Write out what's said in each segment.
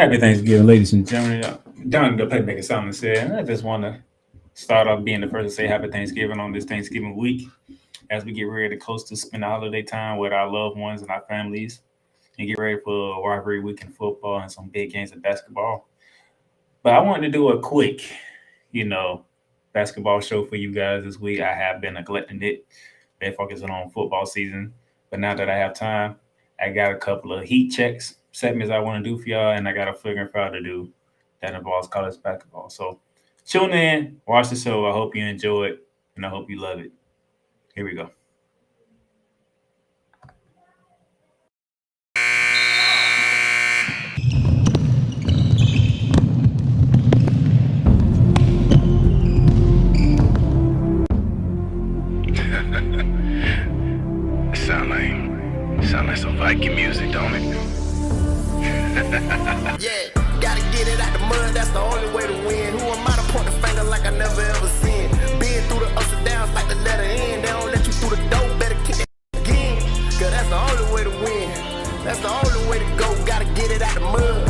Happy Thanksgiving, ladies and gentlemen. Down the Playmaker, Sallins here. And I just want to start off being the first to say Happy Thanksgiving on this Thanksgiving week as we get ready to close to spend the holiday time with our loved ones and our families and get ready for a rivalry week in football and some big games of basketball. But I wanted to do a quick, you know, basketball show for you guys this week. I have been neglecting it, been focusing on football season. But now that I have time, I got a couple of heat checks segments I want to do for y'all, and I got a figuring out to do that involves college basketball. So tune in, watch the show. I hope you enjoy it, and I hope you love it. Here we go. Sound like some Viking music, don't it? Yeah, gotta get it out the mud, that's the only way to win. Who am I to point the finger like I never ever seen? Been through the ups and downs like the letter N. They don't let you through the door, better kick it again. Cause that's the only way to win. That's the only way to go. Gotta get it out the mud,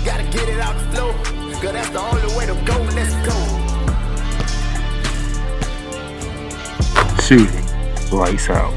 gotta get it out the flow. Cause that's the only way to go, let's go. Shooting lights out.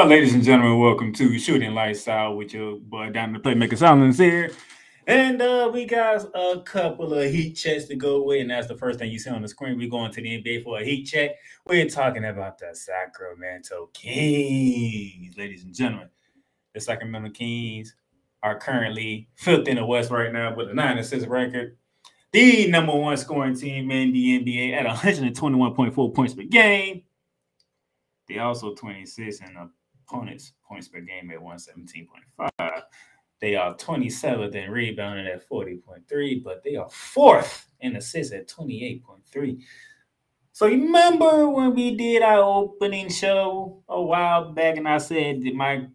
Ladies and gentlemen, welcome to Shooting Lights Out with your boy down the Playmaker Sallins here. And we got a couple of heat checks to go with, and that's the first thing you see on the screen. We're going to the NBA for a heat check. We're talking about the Sacramento Kings, ladies and gentlemen. The Sacramento Kings are currently fifth in the West right now with a 9-6 record. The number one scoring team in the NBA at 121.4 points per game. They also 26 in opponents' points per game at 117.5. They are 27th in rebounding at 40.3, but they are fourth in assists at 28.3. So you remember when we did our opening show a while back, and I said that my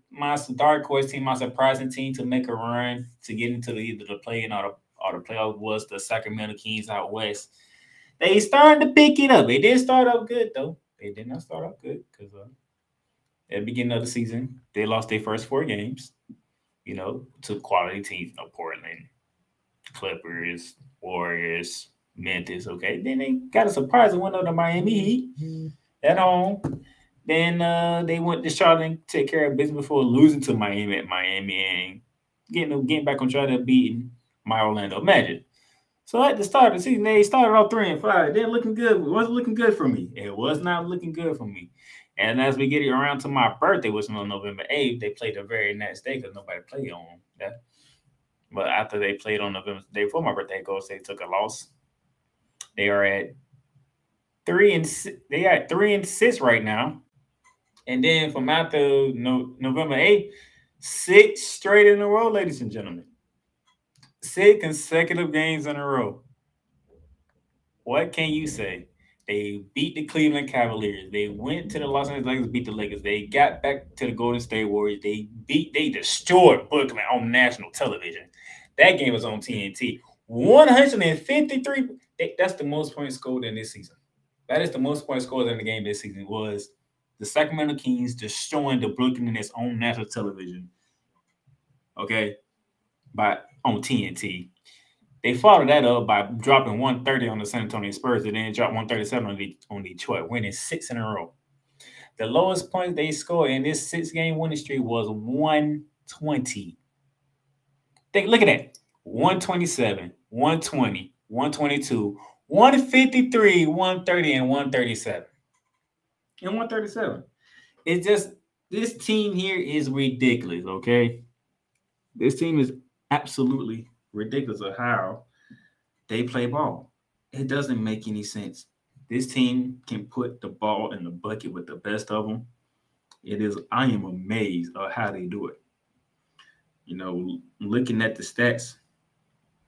dark horse team, my surprising team to make a run to get into either the play-in or the playoff was the Sacramento Kings out west. They started to pick it up. They did start off good though. They did not start off good because at the beginning of the season, they lost their first 4 games, to quality teams, Portland, Clippers, Warriors, Memphis, okay? Then they got a surprising win over the Miami Heat at home. Then they went to Charlotte and take care of business before losing to Miami at Miami and getting back on track to beating my Orlando Magic. So at the start of the season, they started off 3-5. They're looking good. It wasn't looking good for me. It was not looking good for me. And as we get around to my birthday, which was on November 8th, they played the very next day because nobody played on that. But after they played on November, the day before my birthday, Golden State took a loss. They are at 3-6. They are at 3-6 right now. And then from after November 8th, 6 straight in a row, ladies and gentlemen. 6 consecutive games in a row. What can you say? They beat the Cleveland Cavaliers. They went to the Los Angeles Lakers, beat the Lakers. They got back to the Golden State Warriors. They destroyed Brooklyn on national television. That game was on TNT. 153. That's the most points scored in this season. That is the most points scored in the game this season. Was the Sacramento Kings destroying the Brooklyn in its own national television. Okay, on TNT. They followed that up by dropping 130 on the San Antonio Spurs and then dropped 137 on Detroit, winning 6 in a row. The lowest points they scored in this 6-game winning streak was 120. Look at that. 127, 120, 122, 153, 130, and 137. And 137. It's just, this team here is ridiculous, okay? This team is absolutely ridiculous of how they play ball. It doesn't make any sense. This team can put the ball in the bucket with the best of them. I am amazed at how they do it. Looking at the stats,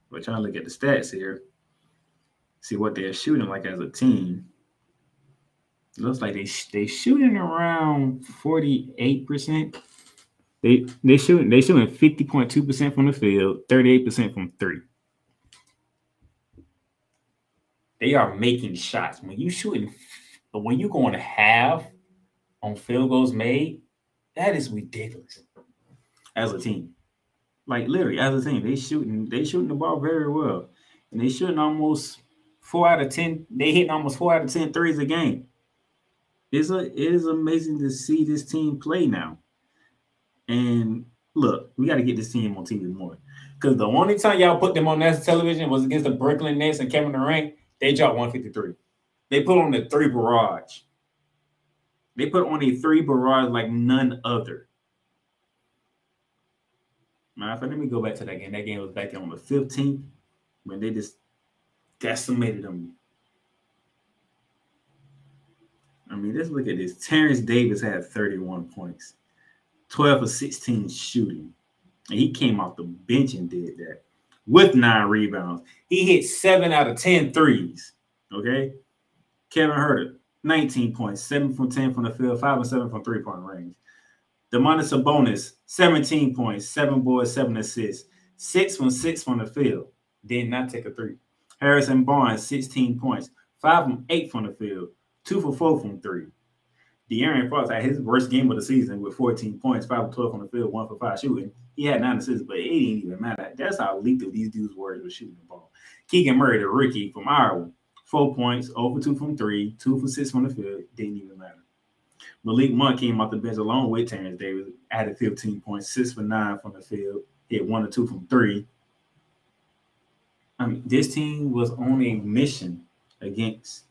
we're trying to look at the stats here, see what they're shooting like as a team. It looks like they shooting around 48%. They shooting 50.2% from the field, 38% from three. They are making shots. When you shooting, but when you going to half on field goals made, that is ridiculous. As a team, like literally as a team, they shooting the ball very well, and they shooting almost 4 out of 10. They hitting almost 4 out of 10 threes a game. It is amazing to see this team play now. And look, we got to get this team on TV more. Because the only time y'all put them on national television was against the Brooklyn Nets and Kevin Durant. They dropped 153. They put on the three barrage. They put on a three barrage like none other. Matter of fact, let me go back to that game. That game was back on the 15th when they just decimated them. I mean, let's look at this. Terrence Davis had 31 points, 12 of 16 shooting. And he came off the bench and did that with 9 rebounds. He hit 7 out of 10 threes. Okay. Kevin Huerter, 19 points, 7 from 10 from the field, 5 and 7 from three-point range. Domantas Sabonis, 17 points, 7 boards, 7 assists, 6 from 6 from the field. Did not take a three. Harrison Barnes, 16 points, 5 from 8 from the field, 2 for 4 from 3. De'Aaron Fox had his worst game of the season with 14 points, 5 for 12 on the field, 1 for 5 shooting. He had 9 assists, but it didn't even matter. That's how lethal these dudes were shooting the ball. Keegan Murray, the rookie from Iowa, 4 points, 0 for 2 from 3, 2 for 6 from the field. Didn't even matter. Malik Monk came off the bench along with Terrence Davis, added 15 points, 6 for 9 from the field, hit 1 or 2 from 3. I mean, this team was on a mission against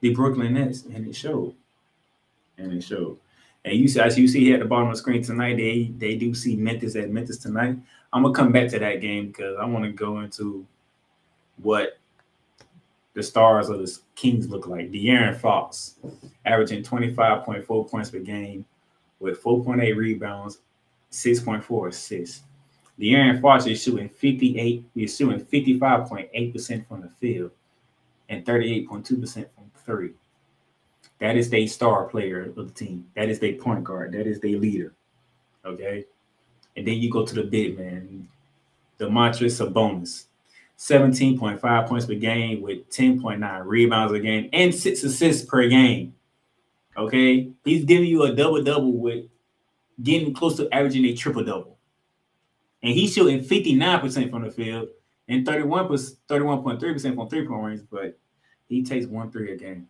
the Brooklyn Nets, and it showed. And you see, as you see here at the bottom of the screen tonight, they do see Memphis at Memphis tonight. I'm gonna come back to that game because I want to go into what the stars of the Kings look like. De'Aaron Fox, averaging 25.4 points per game with 4.8 rebounds, 6.4 assists. De'Aaron Fox is shooting 55.8% from the field and 38.2% from three. That is their star player of the team. That is their point guard. That is their leader. Okay? And then you go to the big man, Domantas Sabonis. 17.5 points per game with 10.9 rebounds a game and 6 assists per game. Okay? He's giving you a double-double with getting close to averaging a triple-double. And he's shooting 59% from the field and 31.3% from three-point range, but he takes 1 3 a game.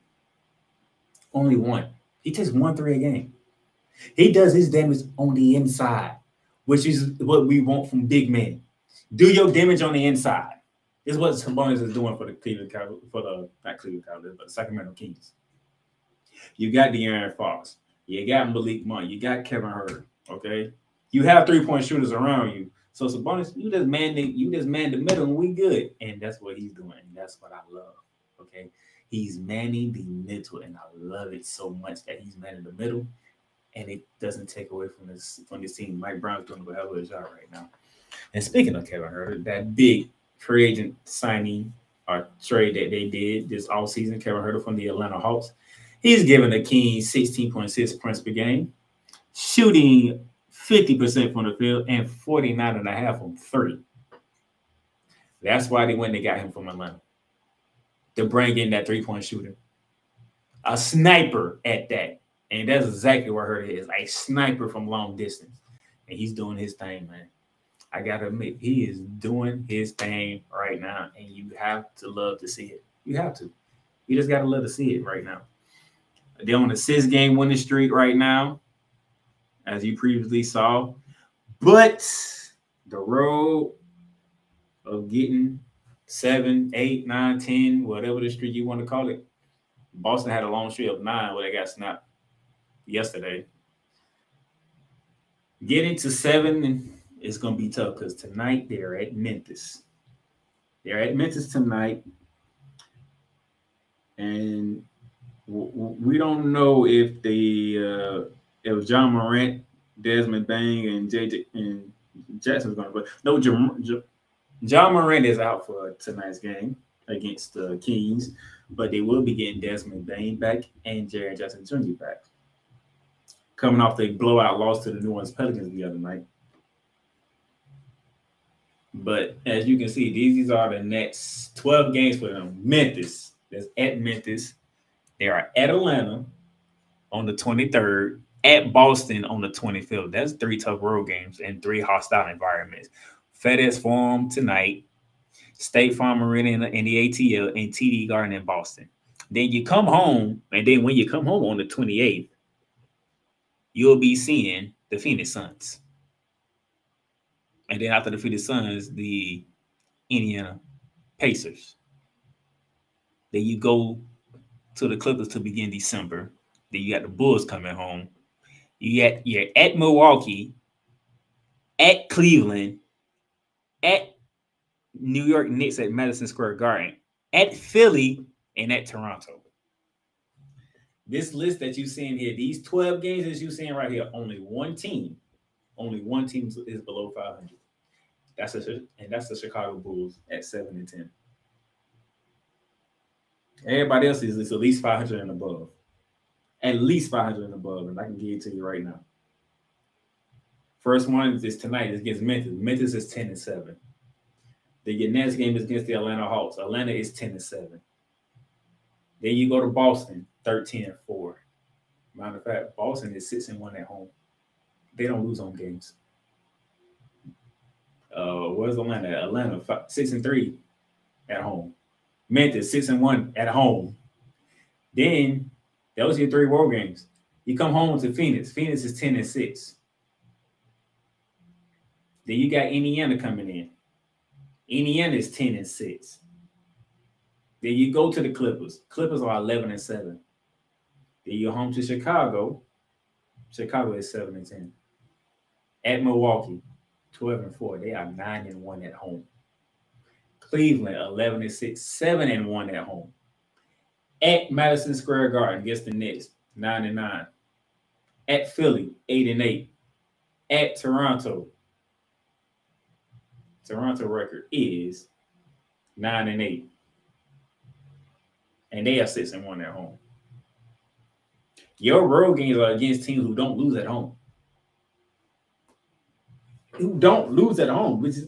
Only one. He takes 1 3 a game. He does his damage on the inside, which is what we want from big men. Do your damage on the inside. This is what Sabonis is doing for the Sacramento Kings. You got De'Aaron Fox. You got Malik Monk. You got Kevin Huerter. Okay? You have 3-point shooters around you. So Sabonis, you just man the middle and we good. And that's what he's doing. And that's what I love. Okay? He's manning the middle, and I love it so much that he's manning the middle, and it doesn't take away from this team. Mike Brown's doing a hell of a job right now. And speaking of Kevin Huerter, that big free agent signing or trade that they did this offseason, Kevin Huerter from the Atlanta Hawks, he's giving the Kings 16.6 points per game, shooting 50% from the field and 49.5 from 3. That's why they went and got him from Atlanta. To bring in that 3-point shooter. A sniper at that. And that's exactly what Huerter is. A sniper from long distance. And he's doing his thing, man. I got to admit, he is doing his thing right now. And you have to love to see it. You have to. You just got to love to see it right now. They're on a 6-game winning streak right now, as you previously saw. But the road of getting 7, 8, 9, 10, whatever the streak you want to call it. Boston had a long streak of 9 where they got snapped yesterday. Getting to 7 is going to be tough because tonight they're at Memphis. They're at Memphis tonight. And we don't know if if John Morant, Desmond Bane, and JJ and Jackson's going to play. No, John Morant is out for tonight's game against the Kings, but they will be getting Desmond Bane back and Jaren Jackson Jr. back. coming off the blowout loss to the New Orleans Pelicans the other night. But as you can see, these are the next 12 games for them. Memphis, that's at Memphis. They are at Atlanta on the 23rd, at Boston on the 25th. That's 3 tough road games and 3 hostile environments. FedEx Forum tonight, State Farm Arena in the ATL, and TD Garden in Boston. Then you come home, and then when you come home on the 28th, you'll be seeing the Phoenix Suns. And then after the Phoenix Suns, the Indiana Pacers. Then you go to the Clippers to begin December. Then you got the Bulls coming home. You're at Milwaukee, at Cleveland, at New York Knicks at Madison Square Garden, at Philly, and at Toronto. This list that you're seeing here, these 12 games that you're seeing right here, only one team is below 500. That's the Chicago Bulls at 7-10. Everybody else is at least 500 and above. At least 500 and above, and I can give it to you right now. First one is tonight. It's against Memphis. Memphis is 10-7. The next game is against the Atlanta Hawks. Atlanta is 10-7. Then you go to Boston, 13-4. Matter of fact, Boston is 6-1 at home. They don't lose home games. Where's Atlanta? Atlanta 6-3 at home. Memphis 6-1 at home. Then those are your 3 road games. You come home to Phoenix. Phoenix is 10-6. Then you got Indiana coming in. Indiana is 10-6. Then you go to the Clippers. Clippers are 11-7. Then you're home to Chicago. Chicago is 7-10. At Milwaukee, 12-4. They are 9-1 at home. Cleveland, 11-6, 7-1 at home. At Madison Square Garden against the Knicks, 9-9. At Philly, 8-8. At Toronto record is 9-8. And they are 6-1 at home. Your road games are against teams who don't lose at home. Which is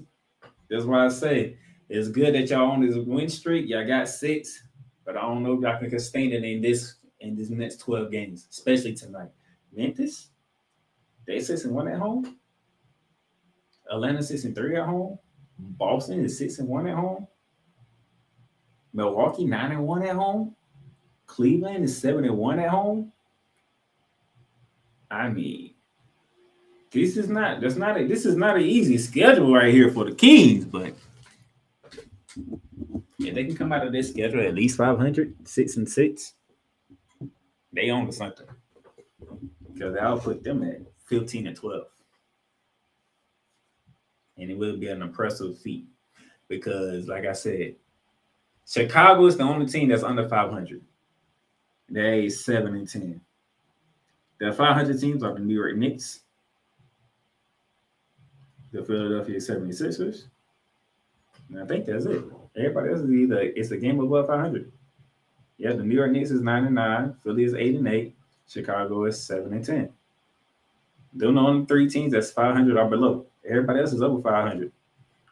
that's why I say it's good that y'all on this win streak. Y'all got 6, but I don't know if y'all can sustain it in this next 12 games, especially tonight. Memphis, they 6-1 at home. Atlanta 6-3 at home. Boston is 6-1 at home. Milwaukee 9-1 at home. Cleveland is 7-1 at home. I mean, this is not an easy schedule right here for the Kings, but if they can come out of this schedule at least 500, 6-6, they own something. Because I'll put them at 15-12. And it will be an impressive feat. Because, like I said, Chicago is the only team that's under 500. They 7-10. The 500 teams are the New York Knicks, the Philadelphia 76ers, and I think that's it. Everybody else is it's a game above 500. Yeah, the New York Knicks is 9-9, Philly is 8-8, Chicago is 7-10. They're the only 3 teams that's 500 or below. Everybody else is over 500,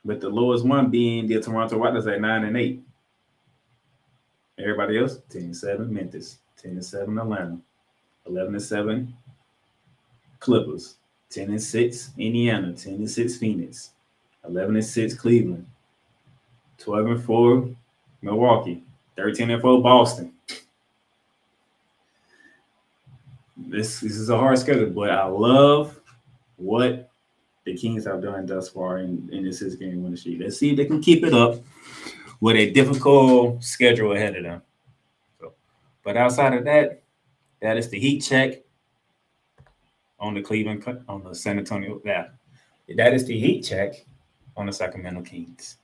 with the lowest one being the Toronto Raptors at 9-8. Everybody else 10-7 Memphis, 10-7 Atlanta, 11-7 Clippers, 10-6 Indiana, 10-6 Phoenix, 11-6 Cleveland, 12-4 Milwaukee, 13-4 Boston. This is a hard schedule, but I love what the Kings have done thus far in this 6-game winning streak. Let's see if they can keep it up with a difficult schedule ahead of them. But outside of that, that is the heat check on the San Antonio. That is the heat check on the Sacramento Kings.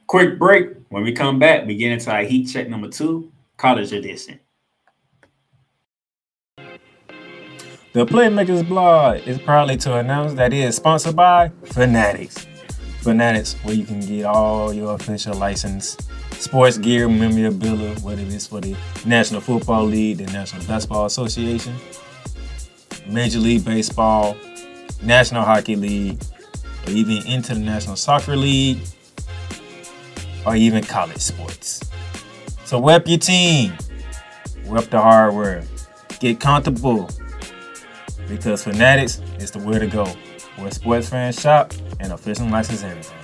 Quick break. When we come back, we get into our heat check number 2, college edition. The Playmakers blog is proudly to announce that it is sponsored by Fanatics. Fanatics, where you can get all your official licensed sports gear, memorabilia, whether it's for the National Football League, the National Basketball Association, Major League Baseball, National Hockey League, or even International Soccer League, or even college sports. So rep your team, rep the hardware, get comfortable, because Fanatics is the way to go, where sports fans shop and official license everything.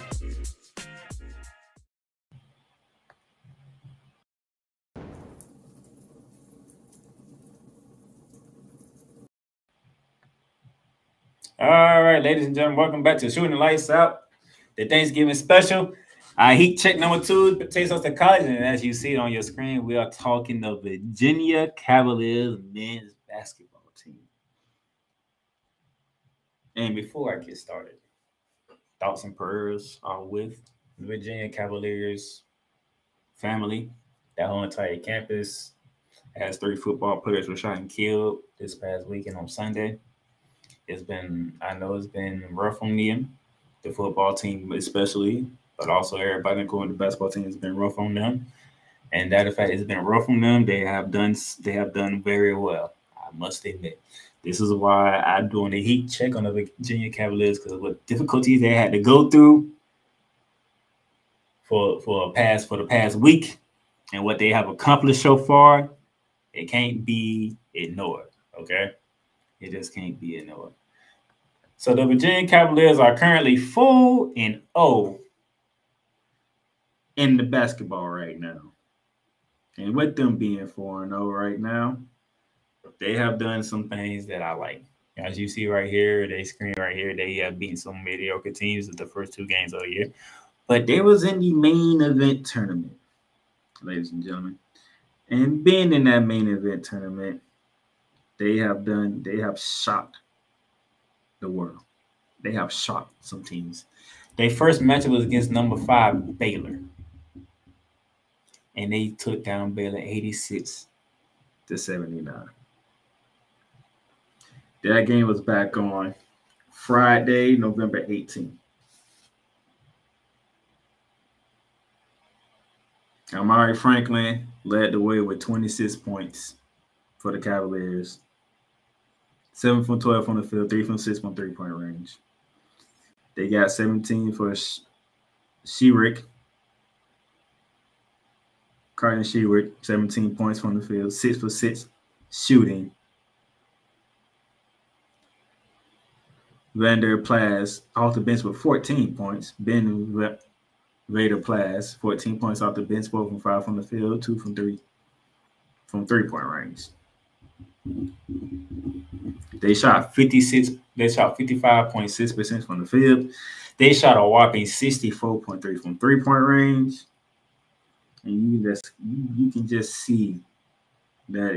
All right, ladies and gentlemen, welcome back to Shooting the Lights Out, the Thanksgiving special. Heat check number 2 takes us to college, and as you see it on your screen, we are talking the Virginia Cavaliers men's basketball team. And before I get started, thoughts and prayers are with the Virginia Cavaliers family. That whole entire campus has 3 football players were shot and killed this past weekend on Sunday. I know it's been rough on them, the football team especially, but also everybody including the basketball team has been rough on them. And that fact it's been rough on them. They have done very well, I must admit. This is why I'm doing a heat check on the Virginia Cavaliers, because what difficulties they had to go through for the past week and what they have accomplished so far, it can't be ignored. Okay, it just can't be ignored. So the Virginia Cavaliers are currently 4-0 in the basketball right now. And with them being 4-0 right now, they have done some things that I like. As you see right here, they screen right here, they have beaten some mediocre teams in the first 2 games of the year. But they was in the main event tournament, ladies and gentlemen. And being in that main event tournament, they have shocked the world. They have shocked some teams. Their first matchup was against number 5 Baylor, and they took down Baylor 86-79. That game was back on Friday, November 18th. Amari Franklin led the way with 26 points for the Cavaliers. 7 from 12 from the field, 3 from 6 from 3-point range. They got 17 for Sheerick. Carton Sheerick, 17 points from the field, 6 for 6 shooting. Vander Plas off the bench with 14 points. Ben Vader Plas, 14 points off the bench, 4 from 5 from the field, 2 from 3-point range. They shot 55.6% from the field. They shot a whopping 64.3 from 3-point range. And you can just see that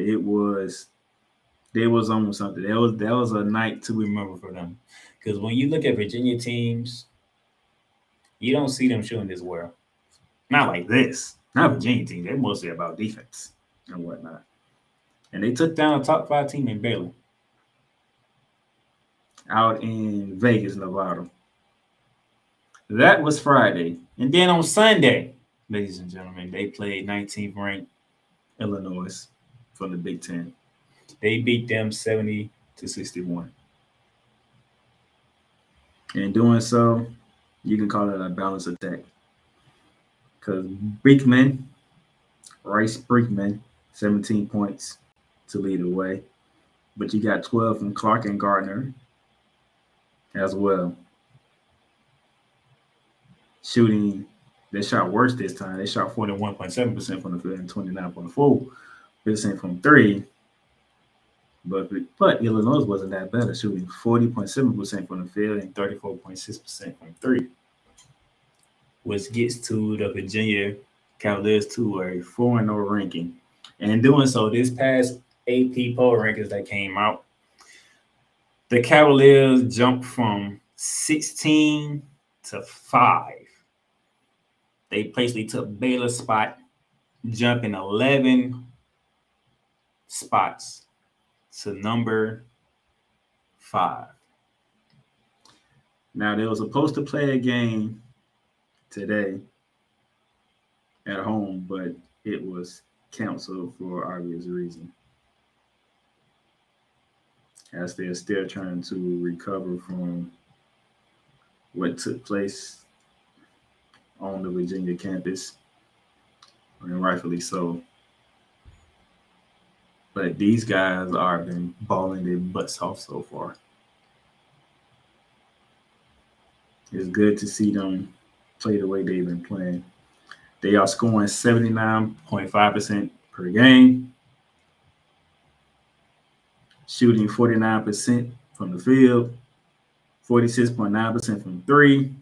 they was on something. That was a night to remember for them. Because when you look at Virginia teams, you don't see them shooting this well. Not like this. Not Virginia teams. They're mostly about defense and whatnot. And they took down a top 5 team in Baylor out in Vegas, Nevada. That was Friday. And then on Sunday, ladies and gentlemen, they played 19th ranked Illinois from the Big Ten. They beat them 70-61. In doing so, you can call it a balanced attack. Because Rice Brickman, 17 points to lead the way. But you got 12 from Clark and Gardner as well. Shooting, they shot worse this time. They shot 41.7% from the field and 29.4% from 3. But Illinois wasn't that better, shooting 40.7% from the field and 34.6% from 3. Which gets to the Virginia Cavaliers to a 4-0 ranking. And in doing so, this past AP poll rankings that came out, the Cavaliers jumped from 16 to 5. They basically took Baylor's spot, jumping 11 spots to number 5. Now, they were supposed to play a game today at home, but it was canceled for obvious reason, as they're still trying to recover from what took place on the Virginia campus, and rightfully so. But these guys are been balling their butts off so far. It's good to see them play the way they've been playing. They are scoring 79.5% per game, shooting 49% from the field, 46.9% from three.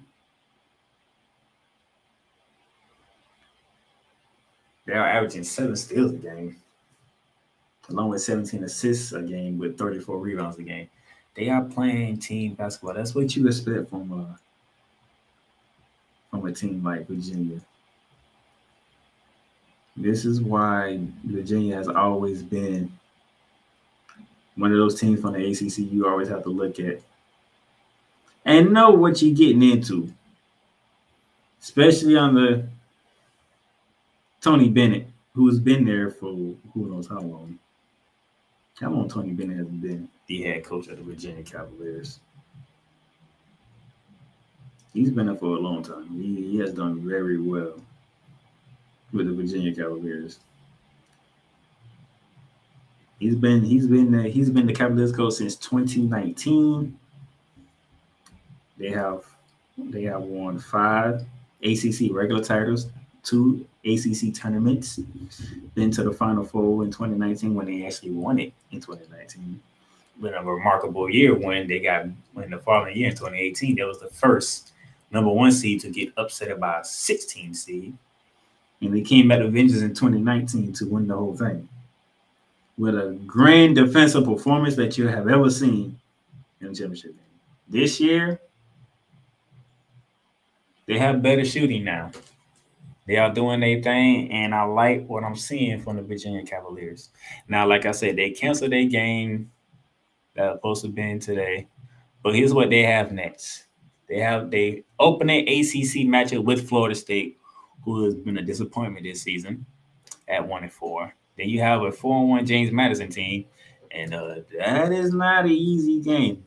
They are averaging 7 steals a game, along with 17 assists a game with 34 rebounds a game. They are playing team basketball. That's what you expect from a team like Virginia. This is why Virginia has always been one of those teams from the ACC you always have to look at and know what you're getting into, especially on the Tony Bennett, who's been there for who knows how long. How long Tony Bennett has been the head coach of the Virginia Cavaliers? He's been there for a long time. He has done very well with the Virginia Cavaliers. He's been the Cavaliers coach since 2019. They have won 5 ACC regular titles, 2 ACC tournaments, been to the Final Four in 2019 when they actually won it in 2019. Been a remarkable year when the following year in 2018, that was the first number 1 seed to get upset by a 16 seed. And they came back to vengeance in 2019 to win the whole thing with a grand defensive performance that you have ever seen in the championship game. This year, they have better shooting now. They are doing their thing, and I like what I'm seeing from the Virginia Cavaliers. Now, like I said, they canceled their game that was supposed to be today, but here's what they have next. They open an ACC matchup with Florida State, who has been a disappointment this season at 1-4. Then you have a 4-1 James Madison team, and that is not an easy game.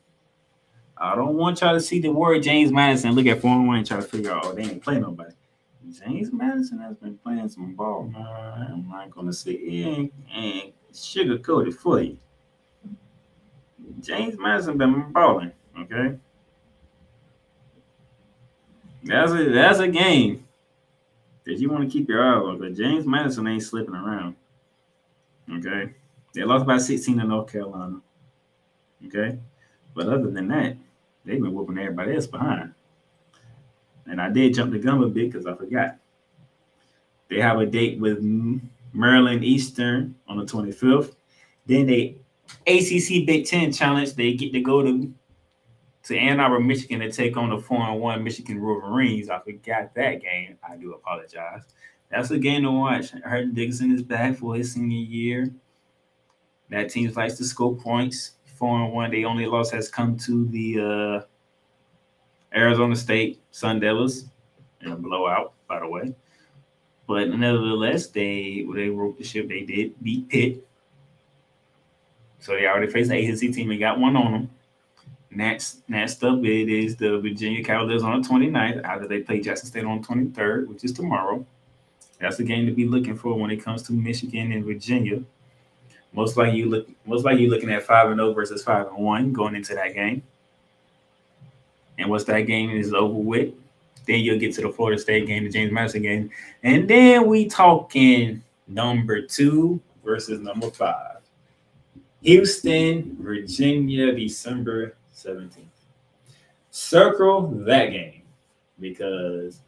I don't want y'all to see the word James Madison, look at 4-1 and try to figure out, oh, they ain't play nobody. James Madison has been playing some ball, man. I'm not going to sit here and sugarcoat it for you. James Madison been balling, okay? That's a game that you want to keep your eye on, but James Madison ain't slipping around, okay? They lost by 16 to North Carolina, okay? But other than that, they've been whooping everybody else behind. And I did jump the gun a bit because I forgot. They have a date with Maryland Eastern on the 25th. Then they ACC Big Ten Challenge. They get to go to Ann Arbor, Michigan to take on the 4-1 Michigan Wolverines. I forgot that game. I do apologize. That's a game to watch. Hurton Dickinson is back for his senior year. That team likes to score points. 4-1. The only loss has come to the Arizona State Sun Devils in a blowout, by the way. But nevertheless, they wrote the ship. They did beat Pitt. So they already faced the ACC team and got one on them. Next up, it is the Virginia Cavaliers on the 29th, after they play Jackson State on the 23rd, which is tomorrow. That's the game to be looking for when it comes to Michigan and Virginia. Most likely you're looking at 5-0 versus 5-1 going into that game. And once that game is over with, then you'll get to the Florida State game, the James Madison game. And then we talking number 2 versus number 5. Houston, Virginia, December 17th. Circle that game, because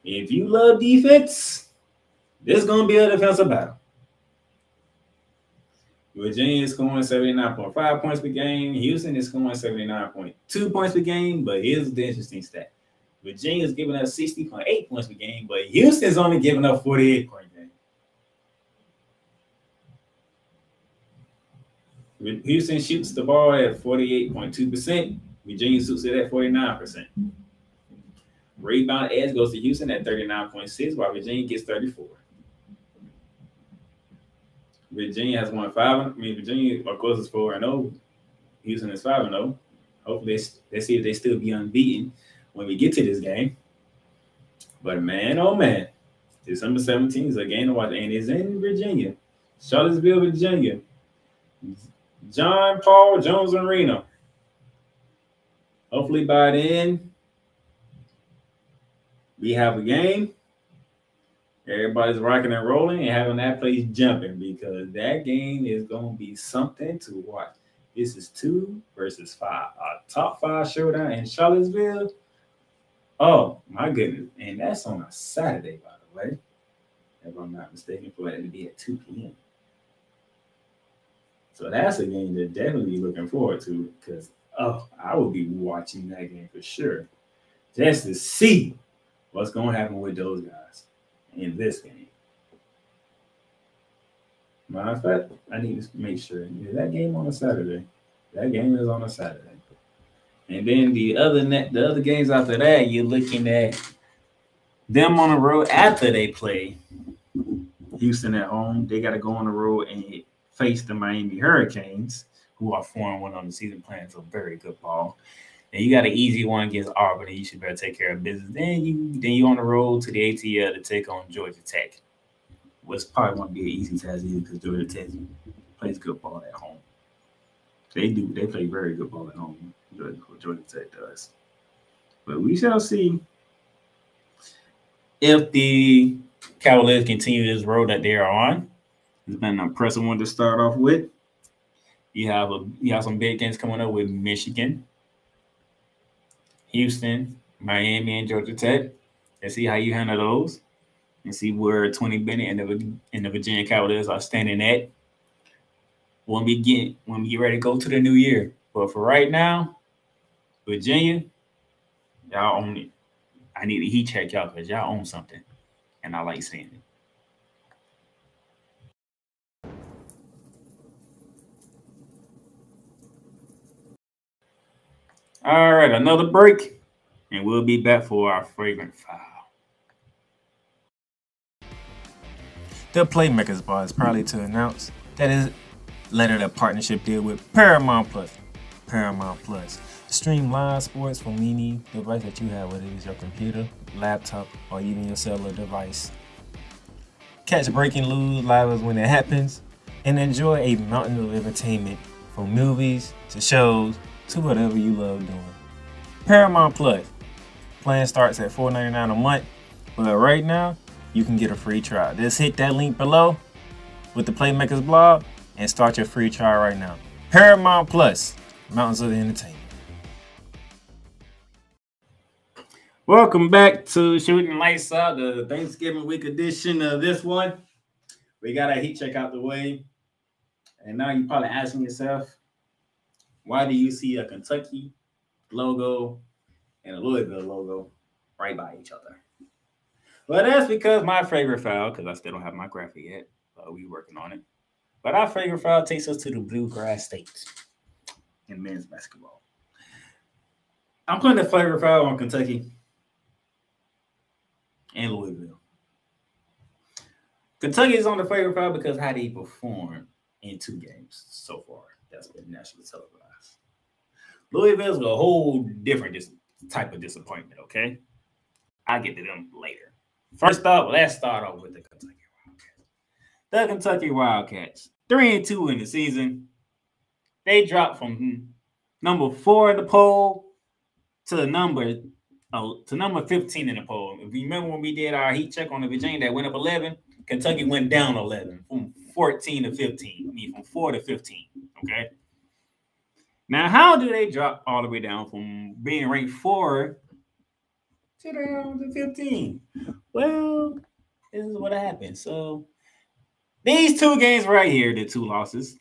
if you love defense, this is going to be a defensive battle. Virginia is scoring 79.5 points per game. Houston is scoring 79.2 points per game. But here's the interesting stat. Virginia is giving us 60.8 points per game, but Houston's only giving up 48 points per game. Houston shoots the ball at 48.2%. Virginia shoots it at 49%. Rebound edge goes to Houston at 39.6, while Virginia gets 34. Virginia has won 5. Virginia, of course, is 4-0. Houston is 5-0. Hopefully, let's see if they still be unbeaten when we get to this game. But man, oh man, December 17th is a game to watch, and it's in Virginia, Charlottesville, Virginia. John Paul Jones Arena. Hopefully by then we have a game. Everybody's rocking and rolling and having that place jumping, because that game is going to be something to watch. This is 2 versus 5, a top 5 showdown in Charlottesville. Oh my goodness! And that's on a Saturday, by the way, if I'm not mistaken, for it to be at 2 p.m. So that's a game to definitely looking forward to, because I will be watching that game for sure, just to see what's going to happen with those guys in this game. Matter of fact, I need to make sure, is that game on a Saturday? That game is on a Saturday. And then the other games after that, you're looking at them on the road after they play Houston at home. They got to go on the road and face the Miami Hurricanes, who are 4-1 on the season, playing some very good ball. And you got an easy one against Auburn, and you should better take care of business. Then you on the road to the ATL to take on Georgia Tech. Which probably won't be an easy task either, because Georgia Tech plays good ball at home. They do. They play very good ball at home. Georgia Tech does. But we shall see if the Cavaliers continue this road that they are on. It's been an impressive one to start off with. You have some big games coming up with Michigan, Houston, Miami, and Georgia Tech. Let's see how you handle those, and see where Tony Bennett and the Virginia Cavaliers are standing at when we get ready to go to the new year. But for right now, Virginia, y'all own it. I need to heat check y'all, because y'all own something, and I like seeing it. All right, another break, and we'll be back for our fragrant file. The Playmakers Bar is proudly to announce that it landed a partnership deal with Paramount Plus. Paramount Plus. Stream live sports from any device that you have, whether it is your computer, laptop, or even your cellular device. Catch breaking news live when it happens, and enjoy a mountain of entertainment, from movies to shows to whatever you love doing. Paramount Plus. Plan starts at $4.99 a month, but right now you can get a free trial. Just hit that link below with the Playmakers blog and start your free trial right now. Paramount Plus, mountains of entertainment. Welcome back to Shooting Lights Out, the Thanksgiving week edition of this one. We got a heat check out the way. And now you're probably asking yourself, why do you see a Kentucky logo and a Louisville logo right by each other? Well, that's because my favorite foul, because I still don't have my graphic yet, but we're working on it. But our favorite foul takes us to the Bluegrass States in men's basketball. I'm putting the favorite foul on Kentucky and Louisville. Kentucky is on the favorite foul because how they perform in 2 games so far. That's been nationally televised. Louisville's a whole different type of disappointment, okay? I'll get to them later. First up, let's start off with the Kentucky Wildcats. The Kentucky Wildcats, 3-2 in the season. They dropped from number 4 in the poll to number 15 in the poll. If you remember when we did our heat check on the Virginia that went up 11, Kentucky went down 11 from 14 to 15. I mean, from 4 to 15. Okay. Now, how do they drop all the way down from being ranked 4 to down to 15? Well, this is what happened. So these 2 games right here, the 2 losses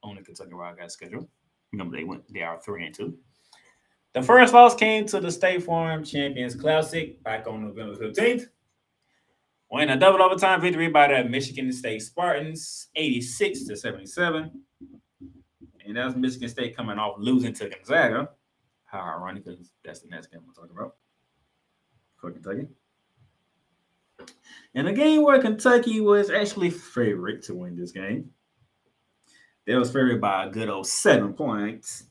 on the Kentucky Wildcats schedule. Remember, they are 3-2. The first loss came to the State Farm Champions Classic back on November 15th. Win a double overtime victory by the Michigan State Spartans, 86-77. And that's Michigan State coming off losing to Gonzaga. How ironic, because that's the next game we're talking about. for Kentucky. In a game where Kentucky was actually favorite to win this game, they was favored by a good old 7 points,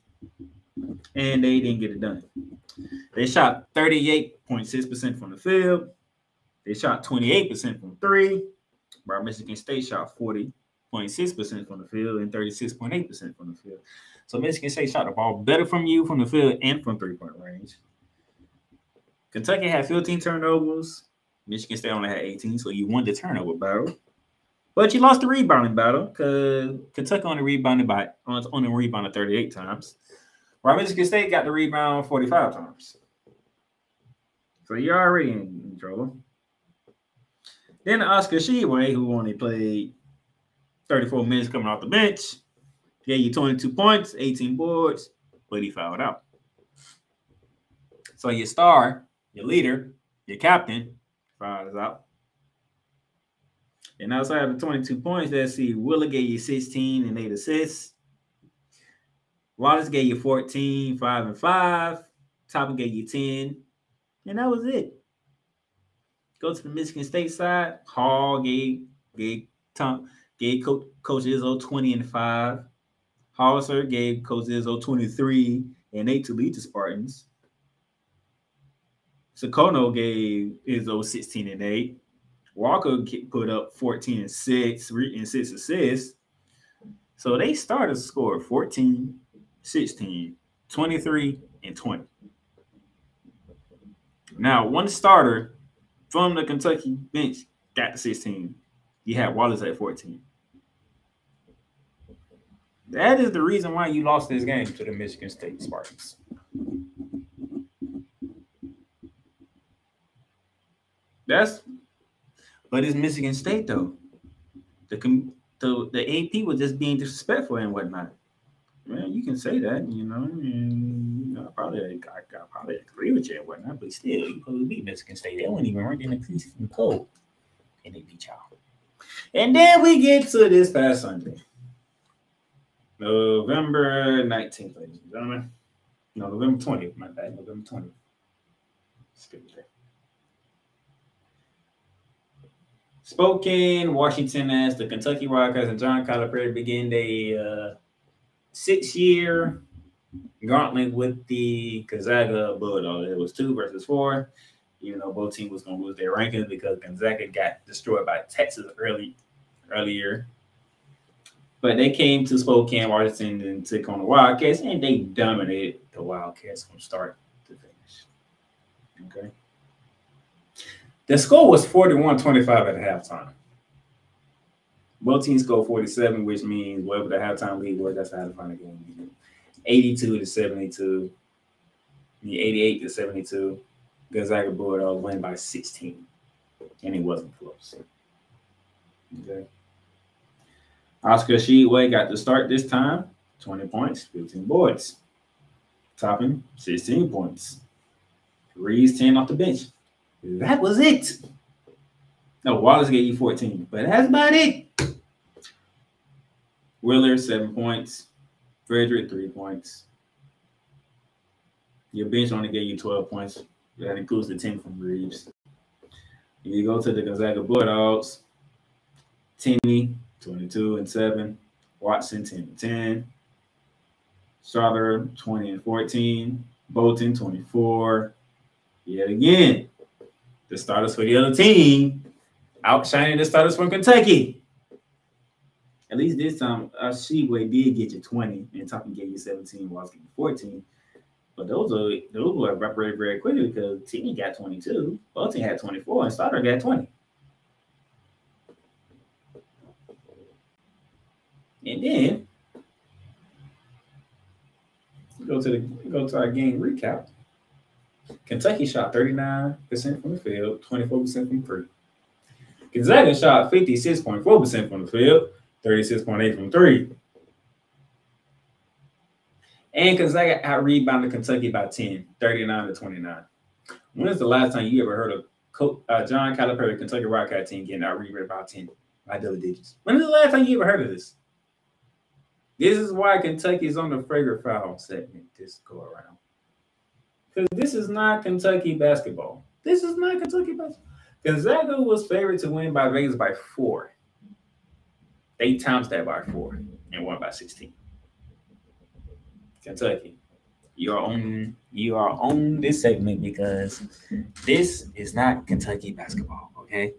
and they didn't get it done. They shot 38.6% from the field. They shot 28% from three, while Michigan State shot 40.6% from the field and 36.8% from the field. So Michigan State shot the ball better from you from the field and from three-point range. Kentucky had 15 turnovers. Michigan State only had 18, so you won the turnover battle. But you lost the rebounding battle because Kentucky only rebounded 38 times, while Michigan State got the rebound 45 times. So you're already in trouble. Then Oscar Tshiebwe, who only played 34 minutes coming off the bench, gave you 22 points, 18 boards, but he fouled out. So your star, your leader, your captain, fouls out. And outside of the 22 points, let's see, Willa gave you 16 and 8 assists. Wallace gave you 14, 5 and 5. Toppin gave you 10. And that was it. Go to the Michigan State side. Hall gave Coach Izzo 20 and 5. Hollister gave Coach Izzo 23 and 8 to lead the Spartans. Sakono gave Izzo 16 and 8. Walker put up 14 and 6 and 6 assists. So they started to score 14, 16, 23, and 20. Now, one starter from the Kentucky bench got to 16. You had Wallace at 14. That is the reason why you lost this game to the Michigan State Spartans. But it's Michigan State, though. The AP was just being disrespectful and whatnot. Man, you can say that, and I probably agree with you and whatnot, but still, you probably beat Michigan State. They weren't even ranked in the preseason poll, and they beat y'all. And then we get to this past Sunday, November 19th, ladies and gentlemen. No, November 20th, my bad, November 20th. Skip it there. Spokane, Washington, as the Kentucky Wildcats and John Calipari begin a 6-year gauntlet with the Gonzaga Bulldogs. It was 2 versus 4, even though both teams was going to lose their rankings because Gonzaga got destroyed by Texas earlier. But they came to Spokane, Washington, and took on the Wildcats, and they dominated the Wildcats from start to finish. Okay. The score was 41-25 at halftime. Both teams scored 47, which means whatever the halftime lead was, that's how to find the game. 82-72. 88-72. Gonzaga Bulldogs win by 16. And it wasn't close. Okay. Oscar Tshiebwe got to start this time. 20 points, 15 boards. Toppin, 16 points. Reeves 10 off the bench. That was it. No, Wallace gave you 14, but that's about it. Willer, 7 points. Frederick, 3 points. Your bench only gave you 12 points. That includes the 10 from Reeves. You go to the Gonzaga Bulldogs. Timmy, 22 and 7. Watson, 10 and 10. Strother, 20 and 14. Bolton, 24. Yet again, the starters for the other team outshining the starters from Kentucky. At least this time, Tshiebwe did get you 20, and Toppin gave you 17, Wallace gave you 14. But those were evaporated very quickly because Timmy got 22, Bolton had 24, and Starter got 20. And then go to our game recap. Kentucky shot 39% from the field, 24% from three. Gonzaga shot 56.4% from the field, 36.8% from three. And Gonzaga out-rebounded Kentucky by 10, 39-29. When is the last time you ever heard of John Calipari, Kentucky Wildcat team, getting out-rebounded by 10 by double digits? When is the last time you ever heard of this? This is why Kentucky is on the flagrant foul segment this go around. Because this is not Kentucky basketball. This is not Kentucky basketball. Gonzaga was favored to win by Vegas by 4. They times that by 4 and won by 16. Kentucky, you are on this segment because this is not Kentucky basketball. Okay.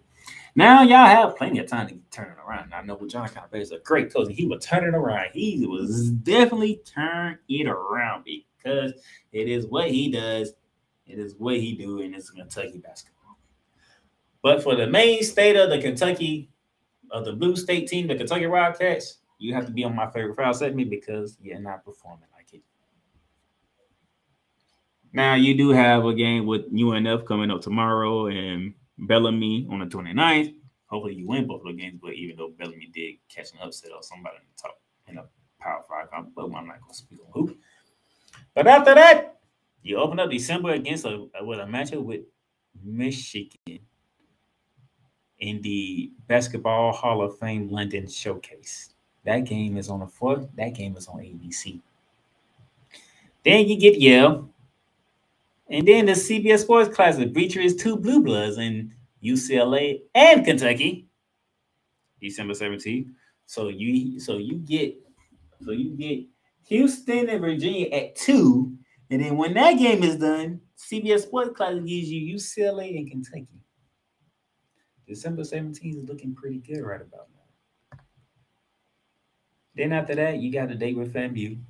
Now y'all have plenty of time to turn it around. I know what John Calipari is a great coach. He would turn it around. He was definitely turn it around because it is what he does. It is what he do, and it's Kentucky basketball. But for the main state of the blue state team, the Kentucky Wildcats, you have to be on my favorite foul segment because you're not performing like it. Now you do have a game with UNF coming up tomorrow and Bellamy on the 29th. Hopefully you win both of the games, but even though Bellamy did catch an upset or somebody in the top in a Power 5, but I'm not going to speak on who. But after that, you open up December against a matchup with Michigan in the Basketball Hall of Fame London Showcase. That game is on the 4th. That game is on ABC. Then you get Yale. And then the CBS Sports Classic features 2 Blue Bloods in UCLA and Kentucky, December 17th. So you get Houston and Virginia at 2. And then when that game is done, CBS Sports Classic gives you UCLA and Kentucky. December 17th is looking pretty good right about now. Then after that, you got a date with FAMU.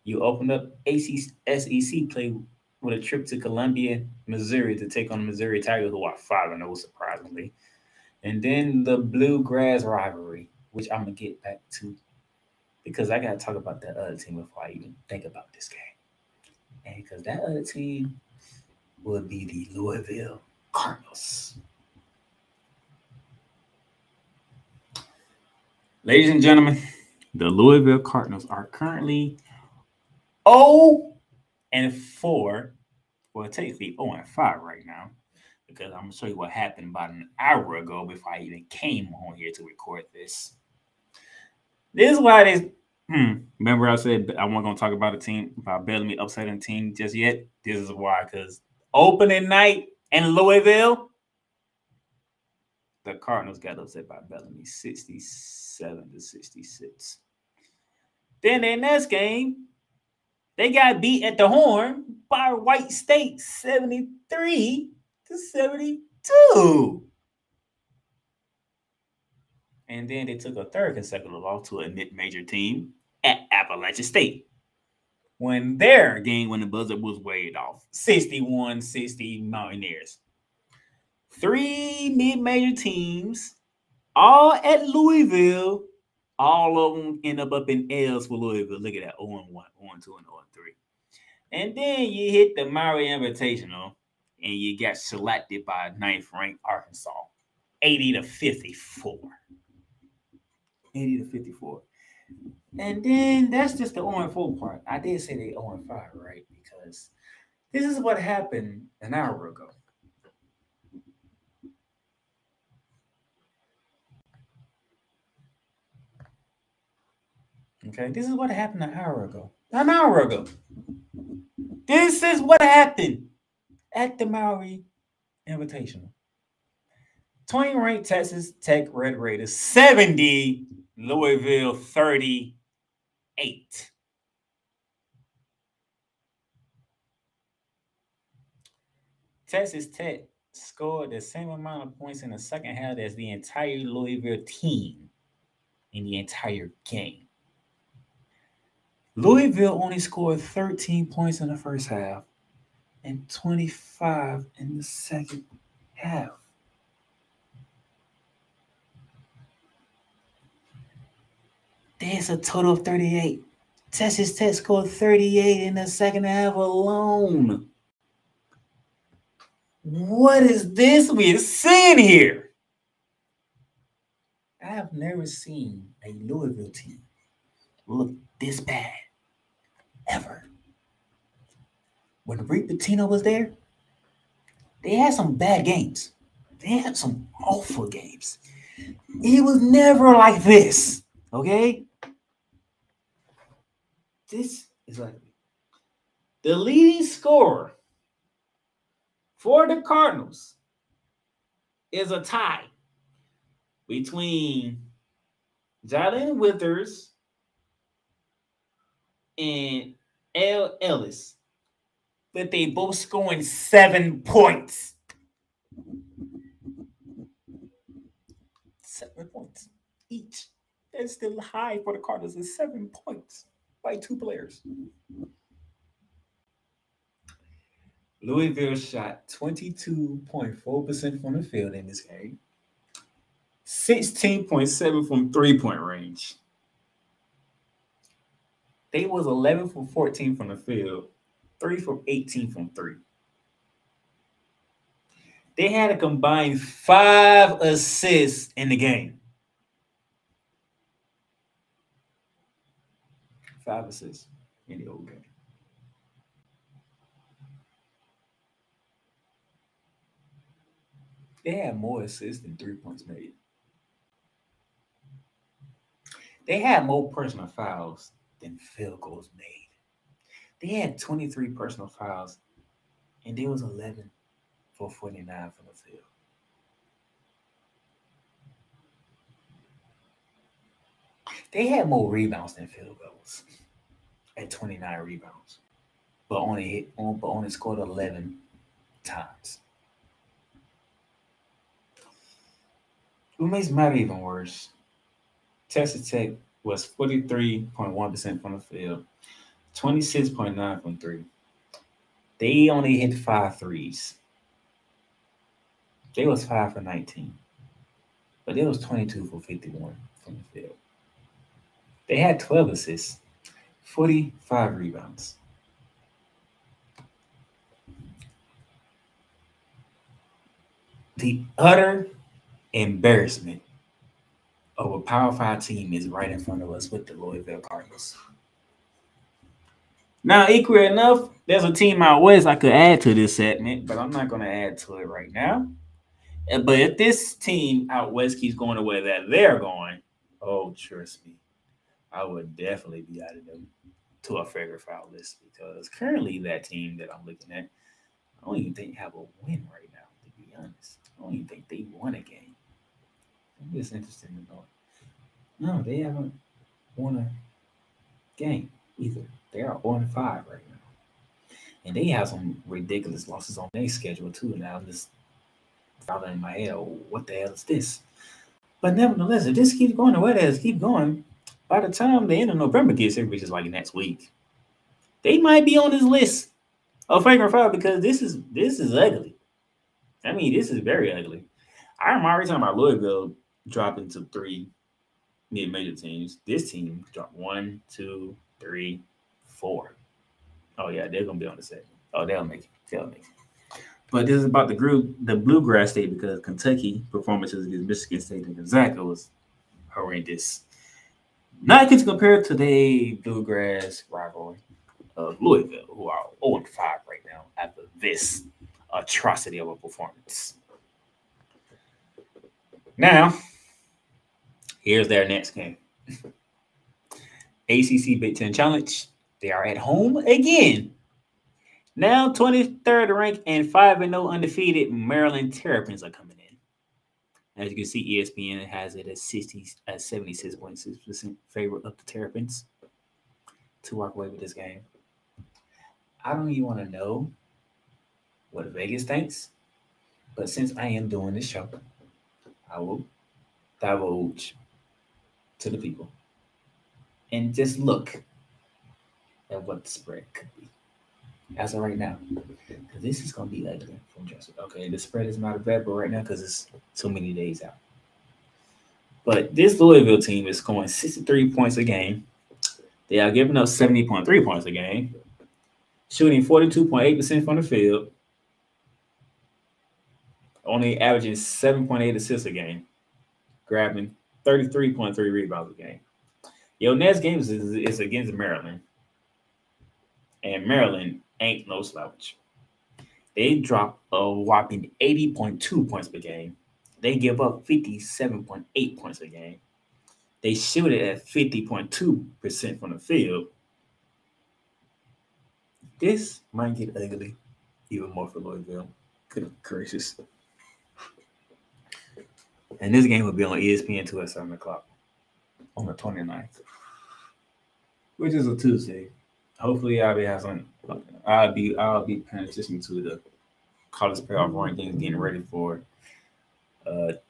You open up SEC play with a trip to Columbia, Missouri to take on the Missouri Tigers, who are 5-0, surprisingly. And then the Bluegrass rivalry, which I'm going to get back to because I got to talk about that other team before I even think about this game. And because that other team would be the Louisville Cardinals. Ladies and gentlemen, the Louisville Cardinals are currently 0-4. Well, technically 0-5 right now, because I'm going to show you what happened about an hour ago before I even came on here to record this. This is why this. Remember I said I wasn't going to talk about a team, about Bellamy upsetting a team just yet? This is why, because opening night in Louisville, the Cardinals got upset by Bellamy 67-66. Then their next game, they got beat at the Horn by White State 73-72. And then they took a third consecutive loss to a mid-major team at Appalachian State when their game-winning buzzer was waved off, 61-60 Mountaineers. 3 mid-major teams, all at Louisville. All of them end up in L's for Louisville. Look at that, 0-1, 0-2, and 0-3. And then you hit the Maury Invitational, and you got selected by 9th-ranked Arkansas, 80-54. 80-54. And then that's just the 0-4 part. I did say they 0-5, right? Because this is what happened an hour ago. Okay, this is what happened an hour ago. An hour ago. This is what happened at the Maury Invitational. 20th-ranked Texas Tech Red Raiders 70, Louisville 38. Texas Tech scored the same amount of points in the second half as the entire Louisville team in the entire game. Louisville only scored 13 points in the first half and 25 in the second half. There's a total of 38. Texas Tech scored 38 in the second half alone. What is this we're seeing here? I have never seen a Louisville team look this bad ever. When Rick Pitino was there, they had some bad games. They had some awful games. It was never like this, okay? This is like the leading scorer for the Cardinals is a tie between Jalen Withers and L. Ellis, but they both scoring 7 points. 7 points each. That's still high for the Cardinals. It's 7 points by 2 players. Louisville shot 22.4% from the field in this game, 16.7% from 3-point range. They was 11 for 14 from the field, 3 for 18 from 3. They had a combined 5 assists in the game. 5 assists in the whole game. They had more assists than 3 points made. They had more personal fouls than field goals made. They had 23 personal fouls, and they was 11 for 49 from the field. They had more rebounds than field goals at 29 rebounds, but only scored 11 times. What makes the matter even worse, Texas Tech was 43.1% from the field, 26.9% from 3. They only hit 5 threes. They was 5 for 19, but it was 22 for 51 from the field. They had 12 assists, 45 rebounds. The utter embarrassment of a Power 5 team is right in front of us with the Louisville Cardinals. Now, equally enough, there's a team out west I could add to this segment, but I'm not going to add to it right now. But if this team out west keeps going the way that they're going, oh, trust me, I would definitely be adding them to a flagrant foul list because currently that team that I'm looking at, I don't even think they have a win right now, to be honest. I don't even think they won a game. I'm just interested to know. No, they haven't won a game either. They are 0-5 right now. And they have some ridiculous losses on their schedule too. Now I'm just following in my head, what the hell is this? But nevertheless, if this keeps going the way it keep going, by the time the end of November gets here, which is like next week, they might be on this list of flagrant foul because this is ugly. I mean, this is very ugly. I'm already talking about Louisville dropping to 3 mid-major teams. This team dropped 1, 2, 3, 4. Oh yeah, they're gonna be on the second. Oh, they'll make it. But this is about the Bluegrass State because Kentucky performances against Michigan State and Gonzaga was horrendous. Not to compare to the Bluegrass rivalry of Louisville, who are 0-5 right now after this atrocity of a performance. Now, here's their next game. ACC Big Ten Challenge. They are at home again. Now 23rd ranked and 5-0 undefeated Maryland Terrapins are coming in. As you can see, ESPN has it at 76.6% favor of the Terrapins to walk away with this game. I don't even want to know what Vegas thinks, but since I am doing this show, I will divulge to the people and just look at what the spread could be as of right now. Because this is going to be ugly from Jessica. Okay, the spread is not available right now because it's so many days out. But this Louisville team is scoring 63 points a game. They are giving up 70.3 points a game, shooting 42.8% from the field, only averaging 7.8 assists a game, grabbing 33.3 rebounds a game. Your next game is against Maryland. And Maryland ain't no slouch. They drop a whopping 80.2 points per game. They give up 57.8 points a game. They shoot it at 50.2% from the field. This might get ugly even more for Louisville Good gracious. And this game will be on ESPN2 at 7 o'clock on the 29th, which is a Tuesday. Hopefully, I'll be paying attention to the college playoff rankings, getting ready for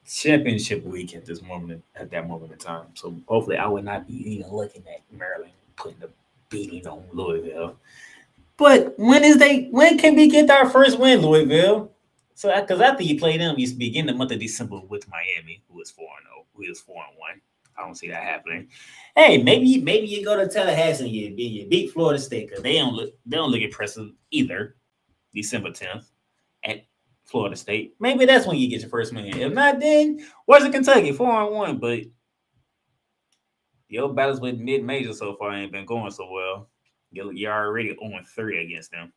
championship week at that moment in time. So hopefully, I would not be even looking at Maryland putting the beating on Louisville. But when can we get our first win, Louisville? So, because after you play them, you begin the month of December with Miami, who is 4-0, who is 4-1. I don't see that happening. Hey, maybe you go to Tallahassee and you beat Florida State, because they don't look impressive either. December 10th at Florida State. Maybe that's when you get your first win. If not, then where's Kentucky? 4-1, but your battles with mid-major so far ain't been going so well. You're already 0-3 against them.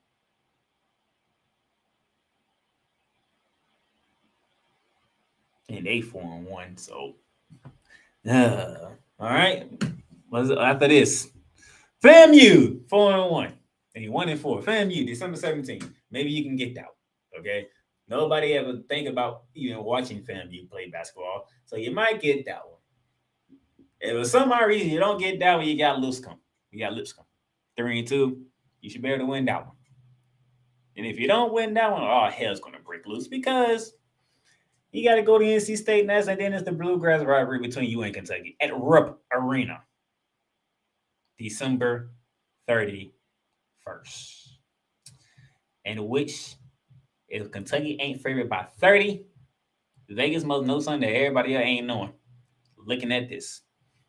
And they 4-1, so all right. After this, FAMU 4-1 and 1-4. FAMU December 17th. Maybe you can get that. Okay, nobody ever think about even watching FAMU play basketball, so you might get that one. If for some odd reason you don't get that one, you got Lipscomb. 3-2. You should be able to win that one. And if you don't win that one, all hell's gonna break loose, because you got to go to NC State next, and then it's the Bluegrass rivalry between you and Kentucky at Rupp Arena, December 31st. In which, if Kentucky ain't favored by 30, Vegas must know something that everybody else ain't knowing. Looking at this,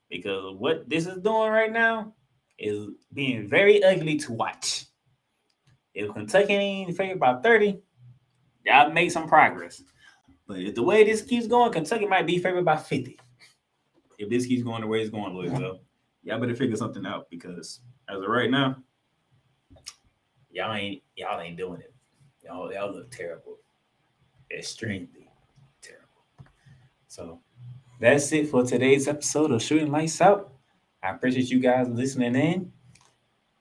because what this is doing right now is being very ugly to watch. If Kentucky ain't favored by 30, y'all make some progress. But if the way this keeps going, Kentucky might be favored by 50. If this keeps going the way it's going, Louisville, y'all better figure something out, because as of right now, y'all ain't doing it. Y'all look terrible, extremely terrible. So that's it for today's episode of Shooting Lights Out. I appreciate you guys listening in.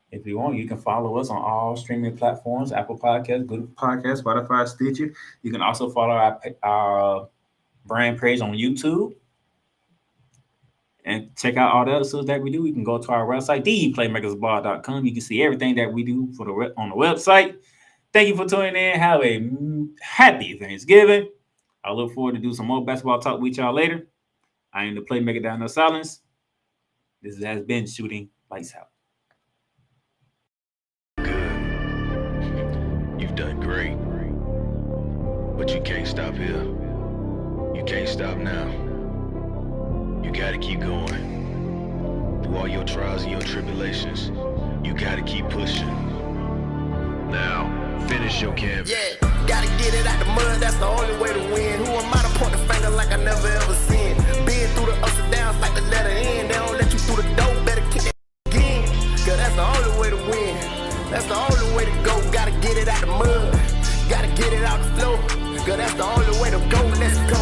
If you want, you can follow us on all streaming platforms: Apple Podcasts, Google Podcasts, Spotify, Stitcher. You can also follow our brand page on YouTube and check out all the episodes that we do. You can go to our website, theplaymakersblog.com. You can see everything that we do on the website. Thank you for tuning in. Have a happy Thanksgiving. I look forward to do some more basketball talk with y'all later. I am the Playmaker, Darnell Sallins. This has been Shooting Lights Out. You've done great, but you can't stop here. You can't stop now. You gotta keep going. Through all your trials and your tribulations, you gotta keep pushing. Now, finish your canvas. Yeah, gotta get it out the mud, that's the only way to win. Who am I to point the finger like I never ever seen? Been through the ups and downs like the letter N. They don't let you through the door, better kick that again. Cause that's the only way to win. That's the only way to go. Gotta get it out the mud. Gotta get it out the flow. Cause that's the only way to go. Let's go.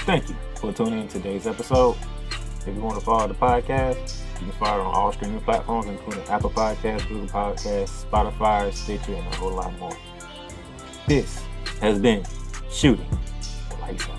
Thank you for tuning in to today's episode. If you want to follow the podcast, you can follow it on all streaming platforms, including Apple Podcasts, Google Podcasts, Spotify, Stitcher, and a whole lot more. This has been Shooting Lights Out.